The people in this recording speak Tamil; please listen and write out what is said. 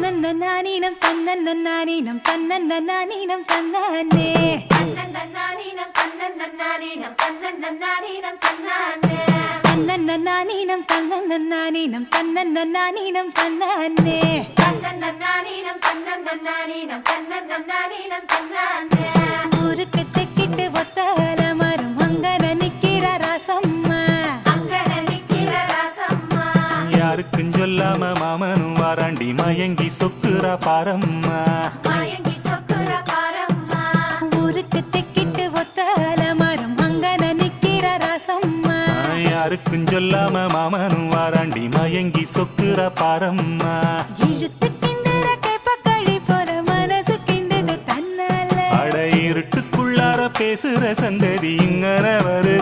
தன்னன்னனானீனம் தன்னன்னனானீனம் தன்னன்னனானீனம் தன்னானே தன்னன்னனானீனம் தன்னன்னனானீனம் தன்னன்னனானீனம் தன்னானே தன்னன்னனானீனம் தன்னன்னனானீனம் தன்னன்னனானீனம் தன்னானே தன்னன்னனானீனம் தன்னன்னனானீனம் தன்னன்னனானீனம் தன்னானே ஊருக்கு தெக்கிட்டு ஒத்தால மரம் அங்கன நிக்கிற ராசம்மா அங்கன நிக்கிற ராசம்மா யாருக்கும் சொல்லாம மாமனும் வாராண்டி மயங்கி சொக்குறா பாரம்மா மயங்கி சொக்குற பாரம்மா ஊருக்கு தெக்கிட்டு ஒத்தால மரம் அங்கன நிக்கிற ராசம்மா யாருக்கும் சொல்லாம மாமனும் வாராண்டி மயங்கி சொக்குறா பாரம்மா இழுத்து கிண்டுற கைப்பக்கழி போற மனசு கிண்டுது தன்னால அட இருட்டுக்குள்ளார பேசுற சங்கதி இங்கன வருது